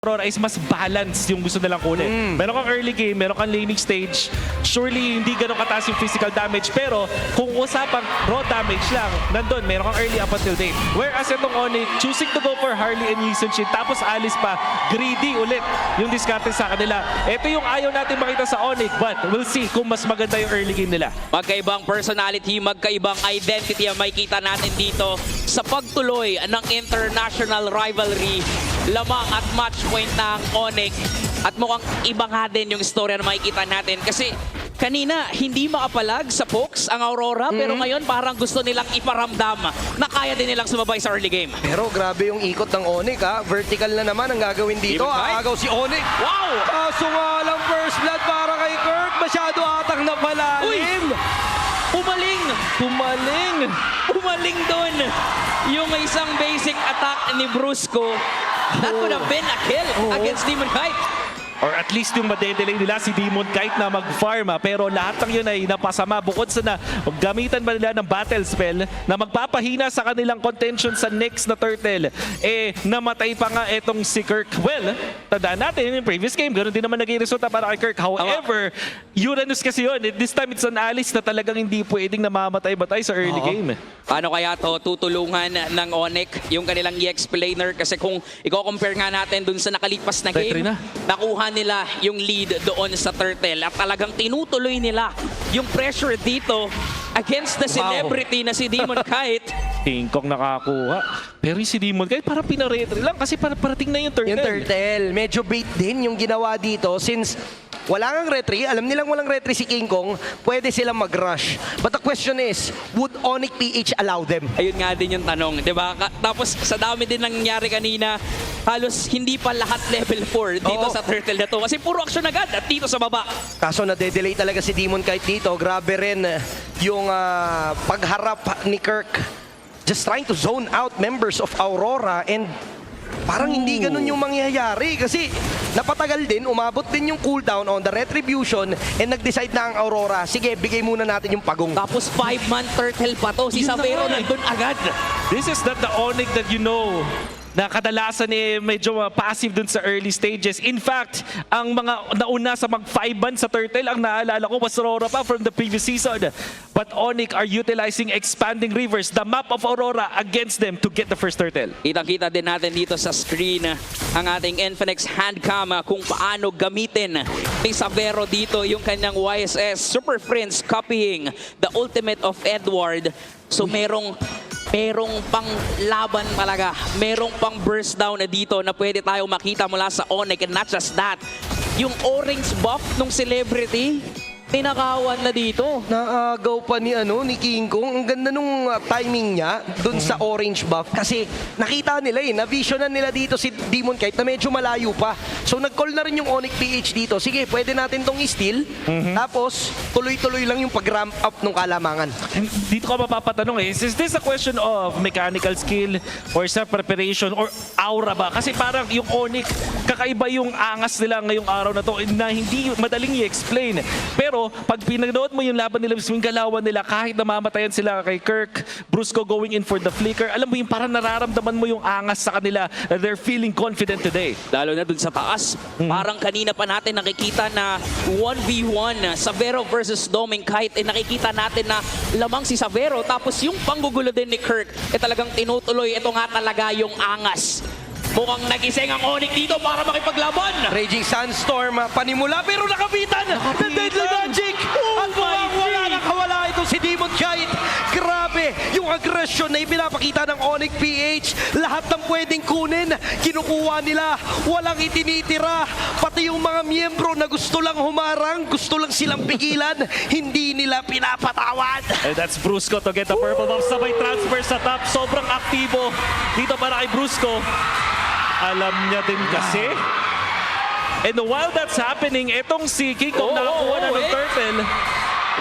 Aurora is mas balanced yung gusto nilang kunin. Meron kang early game, meron kang laning stage. Surely, hindi ganun kataas yung physical damage. Pero kung usapang raw damage lang, nandun, meron kang early up until late. Whereas itong Onyx, choosing to go for Harley and Lee Sin-Shin, tapos Alice pa, greedy ulit yung discarte sa kanila. Ito yung ayaw natin makita sa Onyx, but we'll see kung mas maganda yung early game nila. Magkaibang personality, magkaibang identity ang makikita natin dito sa pagtuloy ng international rivalry, lamang at match point ng Onyx. At mukhang iba nga din yung istorya na makikita natin kasi kanina hindi makapalag sa pokes ang Aurora pero ngayon parang gusto nilang iparamdam na kaya din nilang sumabay sa early game. Pero grabe yung ikot ng Onyx ha. Vertical na naman ang gagawin dito. Aagaw si Onyx. Wow! Kaso nga lang first blood para kay Kirk. Masyado atang na palalim. Pumaling! Pumaling. Pumaling doon yung isang basic attack ni Brusco. That would have been a kill against Demon Kite. Or at least yung madedelay nila si Demon Kite na mag-farm. Pero lahat ng yun ay napasama. Bukod sa na gamitan ba nila ng battle spell na magpapahina sa kanilang contention sa next na turtle. Eh, namatay pa nga etong si Kirk. Well, tandaan natin yung previous game. Ganun din naman naging resulta para kay Kirk. However, Uranus kasi yun. This time it's an Alice na talagang hindi pwedeng namamatay-batay sa early game. Paano kaya to tutulungan ng Onyx yung kanilang e-explainer? Kasi kung i-compare nga natin dun sa nakalipas na game, nakuha nila yung lead doon sa turtle at talagang tinutuloy nila yung pressure dito against the celebrity na si Demon Kite. King Kong nakakuha. Pero yung si Demon Kite parang pinaretry lang kasi parating na yung turtle. Yung turtle. Medyo bait din yung ginawa dito since wala ngang retry. Alam nilang walang retry si King Kong. Pwede silang mag-rush. But the question is, would Onyx PH allow them? Ayun nga din yung tanong, di ba? Tapos sa dami din nangyari kanina, halos hindi pa lahat level 4 dito sa turtle na to. Kasi puro action agad at dito sa baba. Kaso na-delay talaga si Demon Kite dito. Grabe rin yung pagharap ni Kirk. Just trying to zone out members of Aurora and parang hindi ganun yung mangyayari kasi napatagal din, umabot din yung cooldown on the retribution and nag-decide na ang Aurora, sige, bigay muna natin yung pagong. Tapos 5-man turtle pa to. Si Yun na Savero nga eh. nandun agad. This is not the Onyx that you know na kadalasan medyo passive dun sa early stages. In fact, ang mga nauna sa mag-5-ban sa turtle, ang naalala ko was Aurora pa from the previous season. But Onyx are utilizing expanding rivers, the map of Aurora against them to get the first turtle. Kitang-kita din natin dito sa screen ang ating Infinix handcam kung paano gamitin ni Savero dito yung kanyang YSS Super Friends copying the ultimate of Edward. So merong pang laban talaga. Merong pang burst down na dito na pwede tayo makita mula sa Onyx. And not just that, yung orange buff nung celebrity, tinakawan na dito. Naagaw pa ni King Kong. Ang ganda nung timing niya dun sa orange buff kasi nakita nila na-visionan nila dito si Demon Kite na medyo malayo pa. So nag-call na rin yung Onyx PH dito. Sige, pwede natin tong i-steal. Tapos tuloy-tuloy lang yung pag-ramp up ng kalamangan. And dito ka mapapatanong is this a question of mechanical skill or sa preparation or aura ba? Kasi parang yung Onyx, kakaiba yung angas nila ngayong araw na to na hindi madaling i-explain. Pero pag pinanood mo yung laban nila, yung galawan nila, kahit namamatayan sila kay Kirk, Brusco going in for the flicker, alam mo yung parang nararamdaman mo yung angas sa kanila. They're feeling confident today. Lalo na dun sa taas. Parang kanina pa natin nakikita na 1v1 Savero versus Doming Kite. Nakikita natin na lamang si Savero. Tapos yung panggugulo din ni Kirk, talagang tinutuloy. Ito nga talaga yung angas. Mukhang nagising ang Onyx dito para makipaglaban. Raging Sandstorm, panimula pero nakapitan ng Deadly Magic. At wala nakawala ito si Demon Kite. Grabe yung aggression na ipinapakita ng Onyx PH. Lahat ng pwedeng kunin, kinukuha nila. Walang itinitira. Pati yung mga miyembro na gusto lang humarang, gusto lang silang pigilan, hindi nila pinapatawad. And that's Brusco to get the purple buff. Sabay transfer sa top. Sobrang aktibo dito para kay Brusco. Alam niya din kasi. And while that's happening, etong si King Kong nakakuha na ng turtle.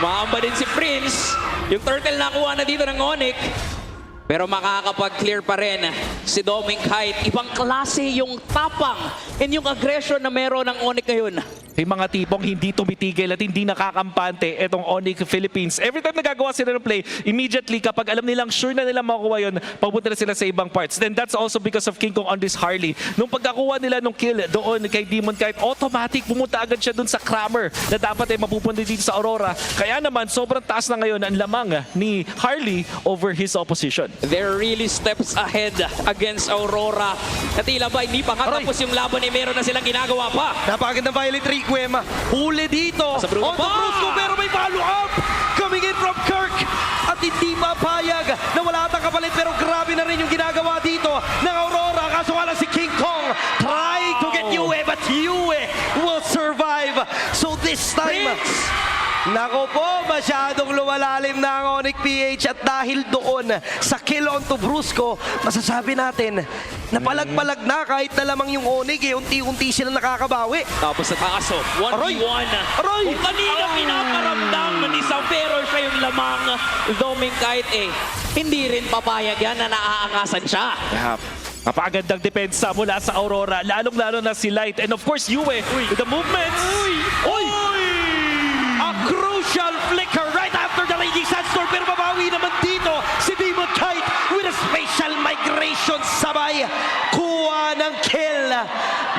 Umaamba din si Prince. Yung turtle nakuha na dito ng Onyx. Pero makakapag-clear pa rin si Doming Kite. Ibang klase yung tapang and yung aggression na meron ng Onyx ngayon. Yung mga tipong hindi tumitigil at hindi nakakampante itong Onyx Philippines. Every time nagagawa sila ng play, immediately kapag alam nilang sure na nila makukuha yun, papunta na sila sa ibang parts. Then that's also because of King Kong on this Harley. Nung pagkakuha nila nung kill doon kay Demon Kite, automatic pumunta agad siya doon sa Kramer na dapat ay mapupunta dito sa Aurora. Kaya naman, sobrang taas na ngayon ang lamang ni Harley over his opposition. They're really steps ahead against Aurora. Na tila ba hindi pa nga Aray. tapos yung laban eh, meron na silang ginagawa pa. Napakagandang Violet Requiem. Huli dito. Sa Bruno On the pa! Brusco, pero may follow up. Coming in from Kirk. At hindi mapayag na wala atang kapalit. Pero grabe na rin yung ginagawa dito ng Aurora. Kaso wala si King Kong. Trying to get Yue, but Yue will survive. So this time... Nako po, masyadong lumalalim na ang Onyx PH at dahil doon sa kill onto Brusco, masasabi natin na palag-palag na kahit na lamang yung Onyx unti-unti sila nakakabawi. Tapos sa kaso, 1v1. Aray! Kung kanina pinaparamdam ni Savero siya yung lamang Doming kahit hindi rin papayag yan na naaangasan siya. Napakagandang depensa mula sa Aurora, lalong-lalo na si Light. And of course, Yue with the movements. Uy! A crucial flicker right after the Lady Sandstorm, pero babawi naman dito si Demon Kite with a spatial migration sabay kuha ng kill.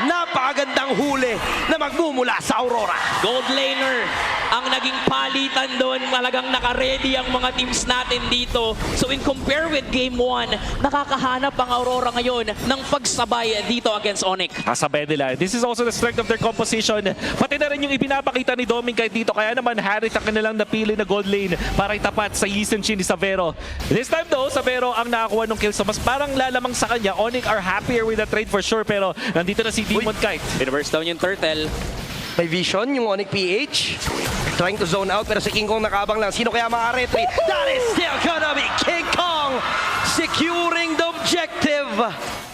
Napakagandang huli na magmumula sa Aurora. Gold laner ang naging palitan doon. Malagang naka-ready ang mga teams natin dito. So in compare with Game 1, nakakahanap ang Aurora ngayon ng pagsabay dito against Onyx. Kasabay nila. This is also the strength of their composition. Pati na rin yung ipinapakita ni Doming Kite dito. Kaya naman Harith ang kanilang napili na gold lane para itapat sa Yisen Shin ni Savero. This time though, Savero ang nakakuha ng kill. So mas parang lalamang sa kanya. Onyx are happier with the trade for sure. Pero nandito na si Demon Kite. Reverse down yung turtle. May vision yung Onyx PH. Trying to zone out pero si King Kong nakabang lang. Sino kaya makaretry? That is still gonna be King Kong securing the objective.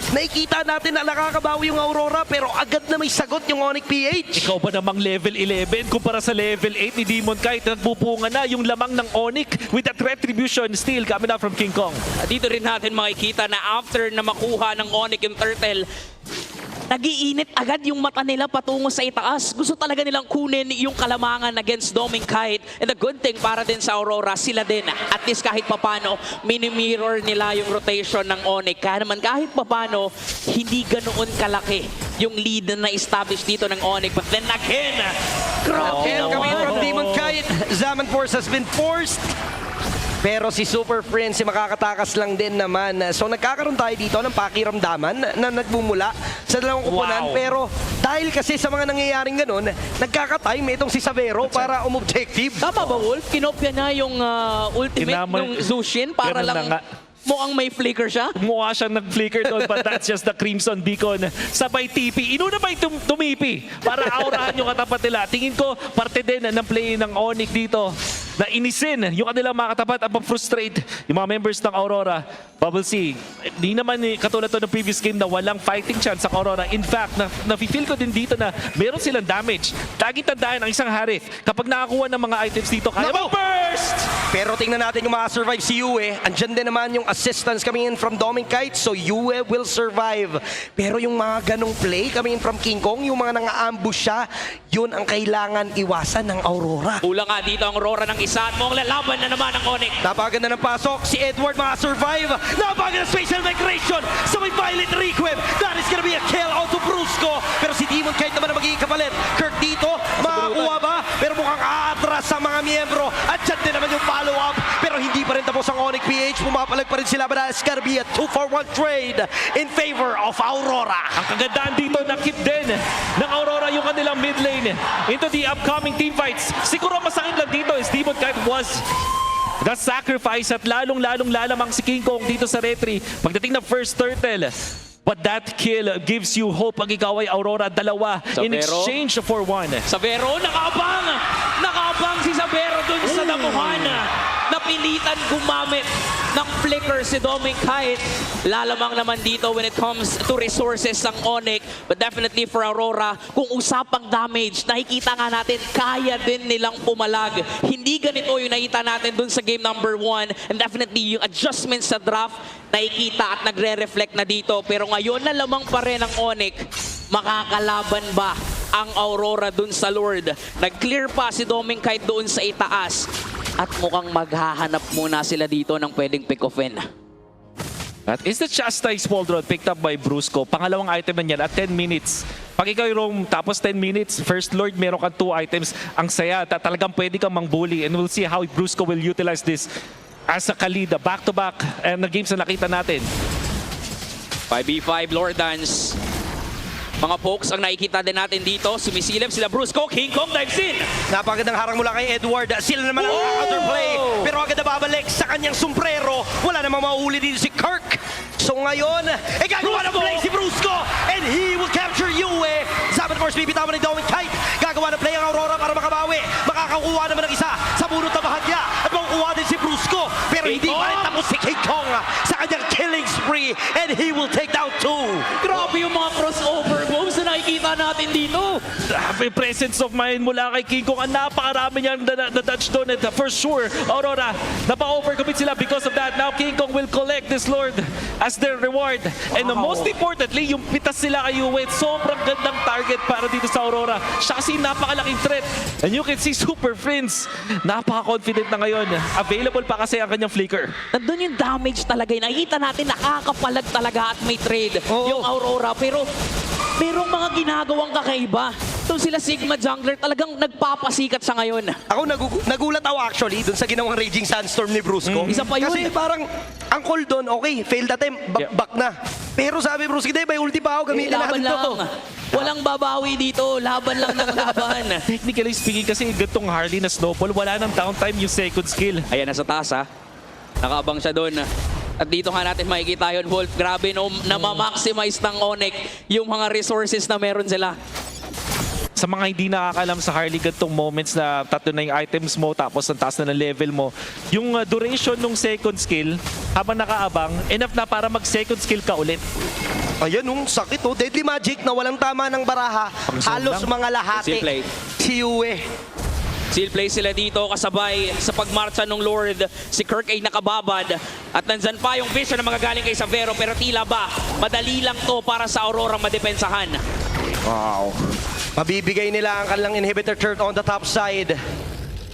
Nakikita natin na nakakabawi yung Aurora pero agad na may sagot yung Onyx PH. Ikaw ba namang level 11 kumpara sa level 8 ni Demon Kite? Nagpupunga na yung lamang ng Onyx with that retribution still coming out from King Kong. Dito rin natin makikita na after na makuha ng Onyx yung turtle, nag-iinit agad yung mata nila patungo sa itaas. Gusto talaga nilang kunin yung kalamangan against Doming Kite. And the good thing para din sa Aurora, sila din, at least kahit papano, mini-mirror nila yung rotation ng Onyx. Kaya naman kahit papano, hindi ganoon kalaki yung lead na na-establish dito ng Onyx. But then again, grabe And coming in naman. from Demon Kite, Zaman Force has been forced. Pero si Super Friends, si makakatakas lang din naman. So nagkakaroon tayo dito ng pakiramdaman na nagmumula sa dalawang kupunan. Wow. Pero dahil kasi sa mga nangyayaring ganun, nagkaka-time itong si Savero para umobjective. Tama ba, Wolf? Kinopya na yung ultimate Kinamay- ng Zushin para Ganun lang na nga. mukhang may flicker siya. Mukha siyang nag-flicker doon but that's just the Crimson Beacon. Sabay TP. Inuna pa yung tumipi para aurahan yung katapat nila. Tingin ko parte din ng play ng Onyx dito na inisin yung kanilang mga katapat at frustrate yung mga members ng Aurora. Bubble C, di naman katulad to ng previous game na walang fighting chance sa Aurora. In fact, nafe-feel ko din dito na meron silang damage. Lagi tandaan ang isang Harith. Kapag nakakuha ng mga items dito, kaya Nako! mag-burst! Pero tingnan natin yung makasurvive si Yue. Andyan din naman yung assistance coming in from Doming Kite. So Yue will survive. Pero yung mga ganong play coming in from King Kong, yung mga nang-ambush siya, yun ang kailangan iwasan ng Aurora. Kulang nga dito ang Aurora ng isa at mukhang lalaban na naman ang Onyx. Napakaganda ng pasok. Si Edward makasurvive. Napakaganda spatial migration sa may Violet Requiem. That is gonna be a kill onto Brusco. Pero si Demon Kite naman ang magiging kapalit. Kirk dito, makakuha ba? Pero mukhang aatras sa mga miyembro. At dyan din naman yung follow-up. Pero hindi pa rin tapos ang Onyx PH. Pumapalag pa rin sila. But it's gonna be a 2-for-1 trade in favor of Aurora. Ang kagandaan dito, nakip din ng Aurora yung kanilang mid lane into the upcoming team fights. Siguro masakit lang dito is Demon Kite was the sacrifice at lalong-lalong lalamang si King Kong dito sa retry. Pagdating ng first turtle, but that kill gives you hope pag ikaw ay Aurora. Dalawa in Savero. exchange for one. Savero, nakaabang! Nakaabang si Savero dun sa damuhan. Napilitan gumamit ng flicker si Doming Kite. Lalamang naman dito when it comes to resources ng Onyx. But definitely for Aurora, kung usapang damage, nakikita nga natin, kaya din nilang pumalag. Hindi ganito yung nakita natin dun sa game number 1. And definitely yung adjustments sa draft, nakikita at nagre-reflect na dito. Pero ngayon na lamang pa rin ang Onyx, makakalaban ba ang Aurora dun sa Lord. Nag-clear pa si Doming kahit doon sa itaas. At mukhang maghahanap muna sila dito ng pwedeng pick-offin. That is the chastise Spoldron picked up by Brusco. Pangalawang item na niyan at 10 minutes. Pag ikaw roam tapos 10 minutes, First Lord meron kang 2 items. Ang saya, talagang pwede kang mang-bully. And we'll see how Brusco will utilize this as a Khalid. Back-to-back na games na nakita natin. 5v5 Lordans. Mga folks, ang nakikita din natin dito, sumisilip sila Brusco, King Kong dives in. Napakagandang harang mula kay Edward. Sila naman ang counterplay. Pero agad na babalik sa kanyang sombrero. Wala namang mauli dito si Kirk. So ngayon, gagawa ng play si Brusco. And he will capture Yue. Sabit Force bibitawan ni Doming Kite. Gagawa ng play ang Aurora para makabawi. Makakakuha naman ng isa sa bunot na bahagya. At makukuha din si Brusco. Pero hindi pa rin tapos si King Kong sa kanyang killing spree. And he will take down 2. Grabe yung mga crossover moves na nakikita natin dito. May presence of mind mula kay King Kong. Ang napakarami niyang na-touch doon. And for sure, Aurora, napa-overcommit sila because of that. Now King Kong will collect this Lord as their reward. And most importantly, yung pitas sila kay Yue. Sobrang gandang target para dito sa Aurora. Siya kasi napakalaking threat. And you can see Super Friends. Napaka-confident na ngayon. Available pa kasi ang kanyang flicker. Nandun yung damage talaga. Nakikita natin nakakapalag talaga at may trade yung Aurora. Pero merong mga ginagawang kakaiba. Itong sila Sigma Jungler talagang nagpapasikat sa ngayon. Ako nagulat ako actually dun sa ginawang Raging Sandstorm ni Brusco. Isa pa yun. Kasi parang ang call dun, okay, failed attempt, back na. Pero sabi Brusco, hindi, may ulti pa ako, gamitin Laban natin to. lang. Walang babawi dito. Laban lang ng laban. Technically speaking kasi gantong Harley na snowball, wala nang downtime yung second skill. Ayan, nasa taas ha. Nakaabang siya doon. At dito nga natin makikita yun, Wolf. Grabe no, na ma-maximize ng Onyx yung mga resources na meron sila. Sa mga hindi nakakalam sa Harley, gantong moments na tatlo na yung items mo tapos ang taas na ng level mo, yung duration ng second skill, habang nakaabang, enough na para mag-second skill ka ulit. Ayan, sakit oh. Deadly Magic na walang tama ng baraha. Halos lang. mga lahati. Seal play. Si Yue. Seal play sila dito kasabay sa pagmarcha ng Lord. Si Kirk ay nakababad. At nandyan pa yung vision na magagaling kay Savero. Pero tila ba, madali lang to para sa Aurora madepensahan. Wow. Mabibigay nila ang kanilang inhibitor turret on the top side.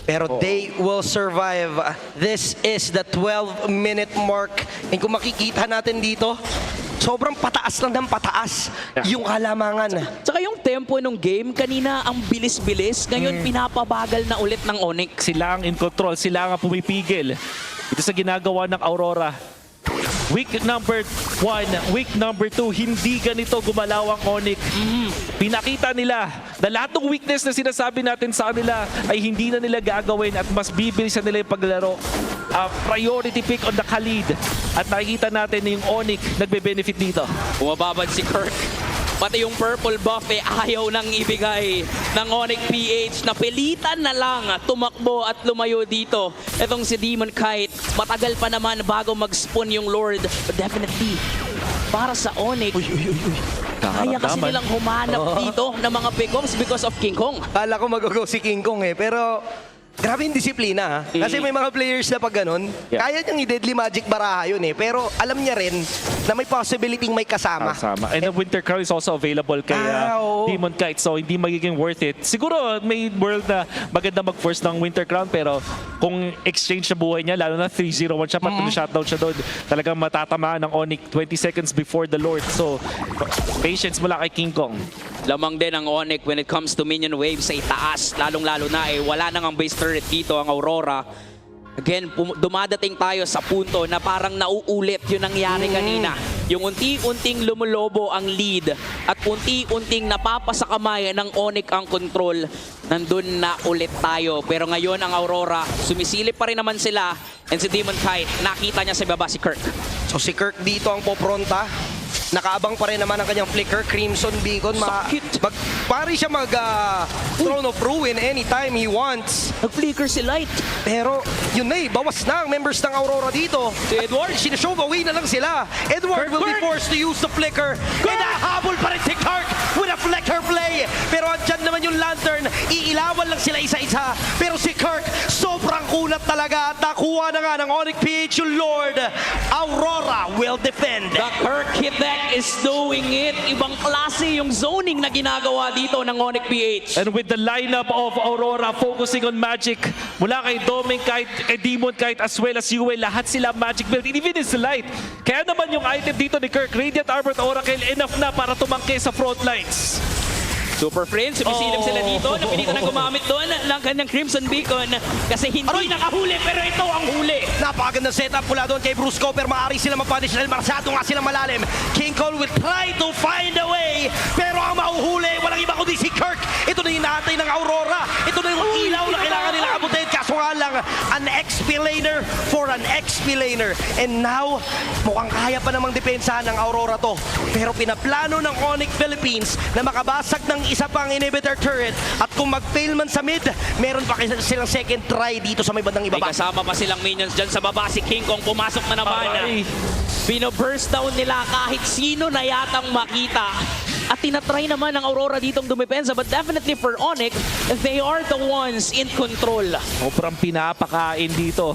Pero they will survive. This is the 12-minute mark. And kung makikita natin dito, sobrang pataas lang ng pataas yung halamangan. Tsaka yung tempo ng game, kanina ang bilis-bilis. Ngayon pinapabagal na ulit ng Onyx. Sila ang in control, sila ang pumipigil. Ito sa ginagawa ng Aurora. Week number 1, week number 2, hindi ganito gumalaw ang Onyx. Pinakita nila na lahat ng weakness na sinasabi natin sa kanila ay hindi na nila gagawin at mas bibilisan nila yung paglaro. Priority pick on the Khalid. At nakikita natin na yung Onyx nagbe-benefit dito. Bumababad si Kirk. Pati yung purple buff ayaw nang ibigay ng Onyx PH. Napilitan na lang tumakbo at lumayo dito. Itong si Demon Kite, matagal pa naman bago mag-spawn yung Lord. But definitely, para sa Onyx, kaya kasi nilang humanap dito ng mga pick-offs because of King Kong. Kala ko mag-go si King Kong pero grabe yung disiplina ha. Kasi may mga players na pag ganun, kaya niyang i-Deadly Magic baraha yun Pero alam niya rin na may possibility may kasama. And the Winter Crown is also available kay Demon Kite, so hindi magiging worth it. Siguro may world na maganda mag-force ng Winter Crown, pero kung exchange sa buhay niya, lalo na 3-0-1 siya, patuloy shutdown siya doon, talagang matatamaan ng Onyx 20 seconds before the Lord. So, patience mula kay King Kong. Lamang din ang Onyx when it comes to minion waves sa itaas. Lalong-lalo na wala nang ang base turret dito ang Aurora. Again, dumadating tayo sa punto na parang nauulit yung nangyari kanina. Yung unti-unting lumulobo ang lead at unti-unting napapasakamay ng Onyx ang control. Nandun na ulit tayo. Pero ngayon ang Aurora, sumisilip pa rin naman sila. And si Demon Kite, nakita niya sa baba si Kirk. So si Kirk dito ang popronta. Nakaabang pa rin naman ang kanyang flicker, Crimson Beacon. Pari siya Throne of Ruin anytime he wants. Nag-flicker si Light. Pero yun na bawas na ang members ng Aurora dito. Si Edward. Sinashove away na lang sila. Edward will be forced to use the flicker. And nahabol pa rin si Kirk with a flicker play. Pero andyan naman yung lantern. Ilawan lang sila isa-isa. Pero si Kirk, sobrang kunat talaga. At nakuha na nga ng Onyx PH yung Lord. Aurora will defend. The Kirk Hidek is doing it. Ibang klase yung zoning na ginagawa dito ng Onyx PH. And with the lineup of Aurora focusing on Magic, mula kay Doming Kite, kay Demon Kite, as well as Yue, lahat sila Magic build, and even is Light. Kaya naman yung item dito ni Kirk, Radiant Armored Oracle, enough na para tumangke sa front lines. Super Friends, sumisilip sila dito. Napilitan na gumamit doon ng kanyang Crimson Beacon kasi hindi Aroy! nakahuli, pero ito ang huli. Napakaganda setup mula doon kay Brusco, pero maaari sila mag-punish dahil masyado nga silang malalim. King Cole will try to find a way, pero ang mauhuli, walang iba kundi si Kirk. Ito na yung inaantay ng Aurora. Ito na yung ilaw na kailangan nila abutin. Kaso nga lang, an XP laner for an XP laner. And now, mukhang kaya pa namang depensahan ng Aurora to. Pero pinaplano ng Onyx Philippines na makabasag ng isa pang inhibitor turret. At kung mag-fail man sa mid, meron pa silang second try dito sa may bandang May ibaba. kasama pa silang minions dyan sa baba. Si King Kong pumasok na naman. Aray. Bino-burst down nila kahit sino na yatang makita. At tinatry naman ng Aurora ditong dumipensa. But definitely for Onyx, they are the ones in control. Sobrang pinapakain dito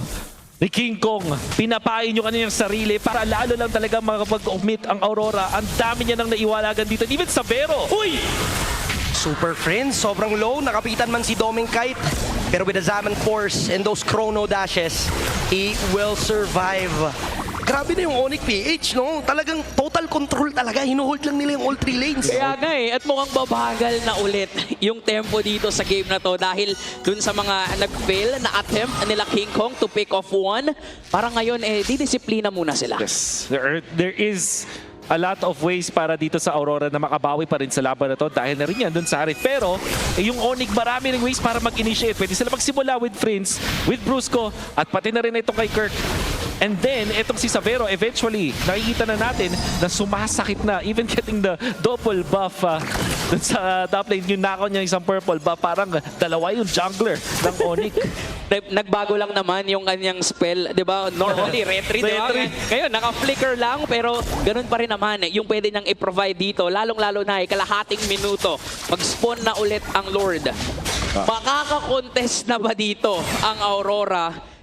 ni King Kong. Pinapain yung kanyang sarili para lalo lang talaga makapag-omit ang Aurora. Ang dami niya nang naiwalagan dito. And even Sabero. Uy! Super Friends, sobrang low. Nakapitan man si Doming Kite. Pero with the Zaman Force and those Chrono Dashes, he will survive. Grabe na yung Onyx PH, no? Talagang total control talaga. Hinuhold lang nila yung all 3 lanes. Kaya nga at mukhang babagal na ulit yung tempo dito sa game na to dahil dun sa mga nag-fail na attempt nila King Kong to pick off one. Parang ngayon, didisiplina muna sila. Yes, there is a lot of ways para dito sa Aurora na makabawi pa rin sa laban na to dahil na rin yan dun sa Arif. Pero yung Onyx, marami ring ways para mag-initiate. Pwede sila magsimula with Prince, with Brusco, at pati na rin ito kay Kirk. And then, itong si Sabero, eventually, nakikita na natin na sumasakit na. Even getting the double buff dun sa top lane, yung nakaw niya isang purple buff, parang dalawa yung jungler ng Onyx. Nagbago lang naman yung kanyang spell, di ba? Normally, retreat, di ba? Retreat. Ngayon, naka-flicker lang, pero ganun pa rin naman. Yung pwede niyang i-provide dito, lalong-lalo na, kalahating minuto, mag-spawn na ulit ang Lord. Makaka-contest na ba dito ang Aurora?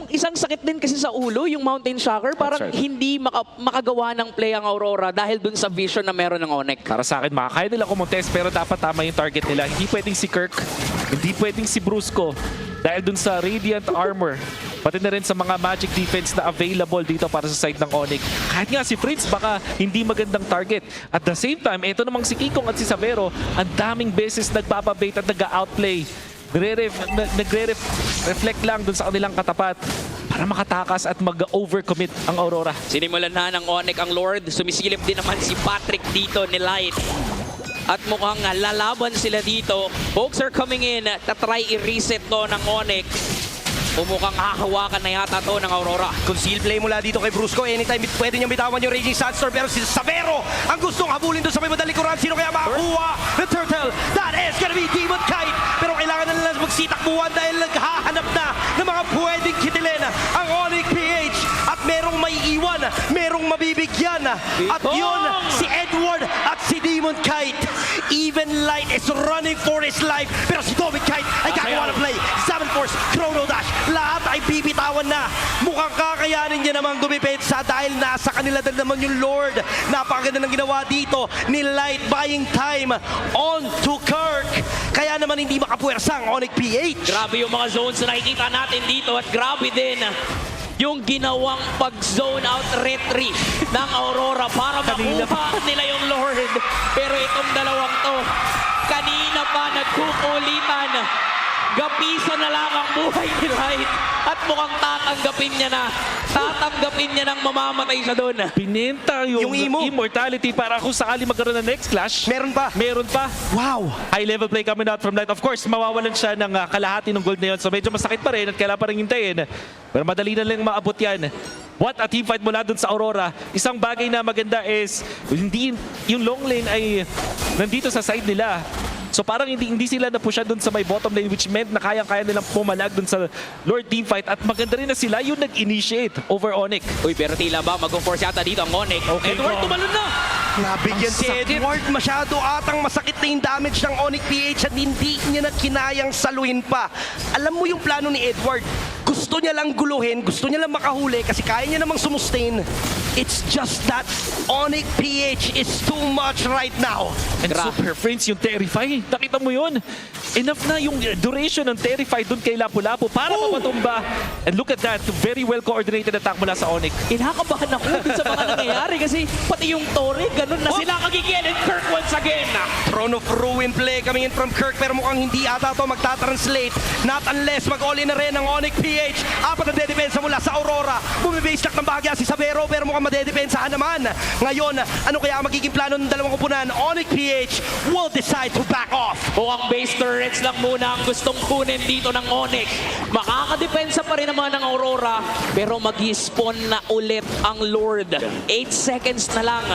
Isang sakit din kasi sa ulo, yung Mountain Shocker. Parang That's right. hindi makagawa ng play ang Aurora dahil dun sa vision na meron ng Onyx. Para sa akin, makakaya nila kumontes pero dapat tama yung target nila. Hindi pwedeng si Kirk, hindi pwedeng si Brusco dahil dun sa Radiant Armor. Pati na rin sa mga magic defense na available dito para sa side ng Onyx. Kahit nga si Prince, baka hindi magandang target. At the same time, ito namang si Kikong at si Sabero, ang daming beses nagpapabait at nag-outplay. Nagre-reflect lang dun sa kanilang katapat para makatakas at mag-overcommit ang Aurora. Sinimulan na ng Onyx ang Lord. Sumisilip din naman si Patrick dito ni Light. At mukhang lalaban sila dito. Folks are coming in. Tatry i-reset to ng Onyx. Mukhang hahawakan na yata to ng Aurora. Conceal play mula dito kay Brusco. Anytime pwede niyang bitawan yung Raging Sandstorm. Pero si Sabero ang gustong habulin doon sa may madalikuran. Sino kaya makakuha? The Turtle. That is gonna be Demon Kite. Pero kailangan na nila magsitakbuhan dahil naghahanap na ng mga pwedeng kitilin ang Onyx PH. At merong may iwan, merong mabibigyan. At yun, si Edward at si Demon Kite. Even Light is running for his life. Pero si Doming Kite ay gagawa ng play. Seven Force, Chrono Dash. Lahat ay bibitawan na. Mukhang kakayanin niya namang dumipensa dahil nasa kanila din naman yung Lord. Napakaganda ng ginawa dito ni Light, buying time on to Kirk. Kaya naman hindi makapuwersa ang Onyx PH. Grabe yung mga zones na nakikita natin dito at grabe din yung ginawang pag-zone out retreat ng Aurora para makuha nila yung Lord. Pero itong dalawang to, kanina pa nagkukulitan. Gapiso na lang ang buhay ni Light at mukhang tatanggapin niya na. Tatanggapin niya nang mamamatay siya doon. Pinenta yung Imo. immortality para kung sakali magkaroon ng next clash. Meron pa. Meron pa. Wow. High level play coming out from Light. Of course, mawawalan siya ng kalahati ng gold na yun. So medyo masakit pa rin at kailangan pa rin hintayin. Pero madali na lang maabot yan. What a team fight mula dun sa Aurora. Isang bagay na maganda is hindi yung long lane ay nandito sa side nila. So parang hindi sila napusya dun sa may bottom lane, which meant na kayang-kaya nilang pumalag dun sa Lord teamfight. At maganda rin na sila yung nag-initiate over Onyx. Uy, pero tila ba mag-force yata dito ang Onyx. Okay, Edward, Kong. tumalon na! Nabigyan si Edward, masyado atang masakit na yung damage ng Onyx PH at hindi niya na kinayang saluhin pa. Alam mo yung plano ni Edward, gusto niya lang guluhin, gusto niya lang makahuli kasi kaya niya namang sumustain. It's just that Onyx PH is too much right now. And Super Friends, yung Terrify, nakita mo yun? Enough na yung duration ng Terrify dun kay Lapu-Lapu para mapatumba. And look at that, very well coordinated attack mula sa Onyx. Kinakabahan ako dun sa mga nangyayari kasi pati yung Tori, ganun na sila kagigil. And Kirk once again. Throne of Ruin play coming in from Kirk pero mukhang hindi ata to magta-translate. Not unless mag-all-in na rin ang Onyx PH. Apat na dedepensa mula sa Aurora. Bumibase lang ng bahagya si Savero pero mukhang madedepensahan naman. Ngayon, ano kaya ang magiging plano ng dalawang kupunan? Onyx PH will decide to back off. Mukhang base turrets lang muna ang gustong kunin dito ng Onyx. Makakadepensa pa rin naman ng Aurora pero mag-spawn na ulit ang Lord. 8 seconds na lang.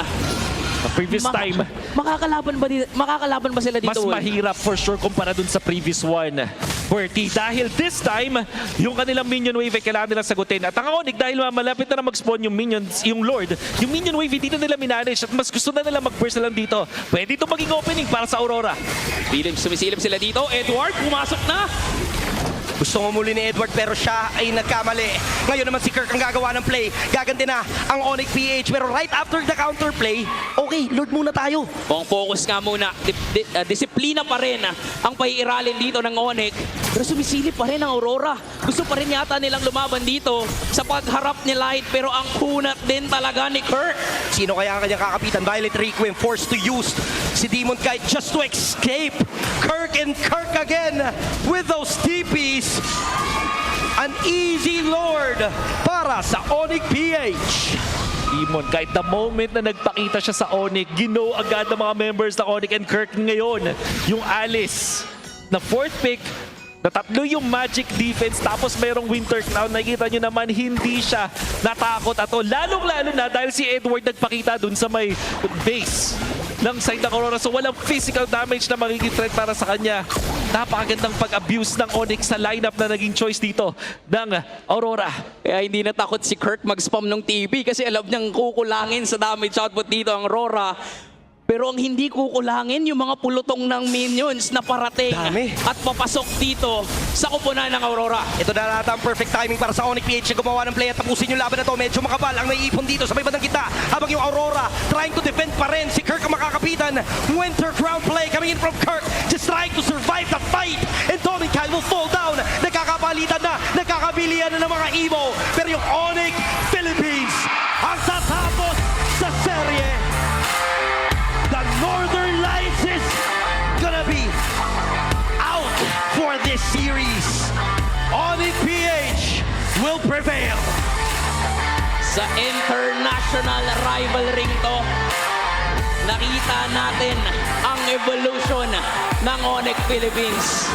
The previous time, Makakalaban ba sila dito? mas mahirap for sure kumpara dun sa previous one. Bertie, dahil this time, yung kanilang minion wave ay kailangan nilang sagutin. At ang Onyx, dahil malapit na mag-spawn yung minions, yung Lord, yung minion wave hindi na nila minanage at mas gusto na nila mag-burst na lang dito. Pwede ito maging opening para sa Aurora. Sumisilip sila dito. Edward, pumasok na. Gusto mo muli ni Edward pero siya ay nagkamali. Ngayon naman si Kirk ang gagawa ng play. Gaganti na ang Onyx PH pero right after the counter play, okay, Lord muna tayo. Kung focus nga muna, disiplina pa rin ang paiiralin dito ng Onyx. Pero sumisilip pa rin ang Aurora. Gusto pa rin yata nilang lumaban dito sa pagharap ni Light pero ang kunat din talaga ni Kirk. Sino kaya ang kanyang kakapitan? Violet Requiem forced to use si Demon Knight just to escape. Kirk and Kirk again with those TPs. An easy Lord para sa Onyx PH. Demon, kahit the moment na nagpakita siya sa Onyx, gino agad ng mga members ng Onyx and Kirk ngayon. Yung Alice na fourth pick, na tatlo yung magic defense tapos merong winter crown. Nakikita nyo naman hindi siya natakot at all. Lalong-lalo na dahil si Edward nagpakita dun sa may base ng side ng Aurora. So walang physical damage na magiging threat para sa kanya. Napakagandang pag-abuse ng Onyx sa lineup na naging choice dito ng Aurora. Kaya hindi natakot si Kirk mag-spam ng TB kasi alam niyang kukulangin sa damage output dito ang Aurora. Pero ang hindi kukulangin yung mga pulutong ng minions na parating Dami. at papasok dito sa kupunan ng Aurora. Ito na nata ang perfect timing para sa Onyx PH na gumawa ng play at tapusin yung laban na to. Medyo makapal ang naiipon dito sa may bandang kita. Habang yung Aurora trying to defend pa rin. Si Kirk ang makakapitan. Winter Crown play coming in from Kirk. Just trying to survive the fight. And Tommy Kyle will fall down. Nagkakapalitan na. Nagkakabilihan na ng mga Evo. Pero yung Onyx Philippines ang tatapos sa serye. The Northern Lights is gonna be out for this series. Onyx PH will prevail. Sa international rivalry to, nakita natin ang evolution ng Onyx Philippines.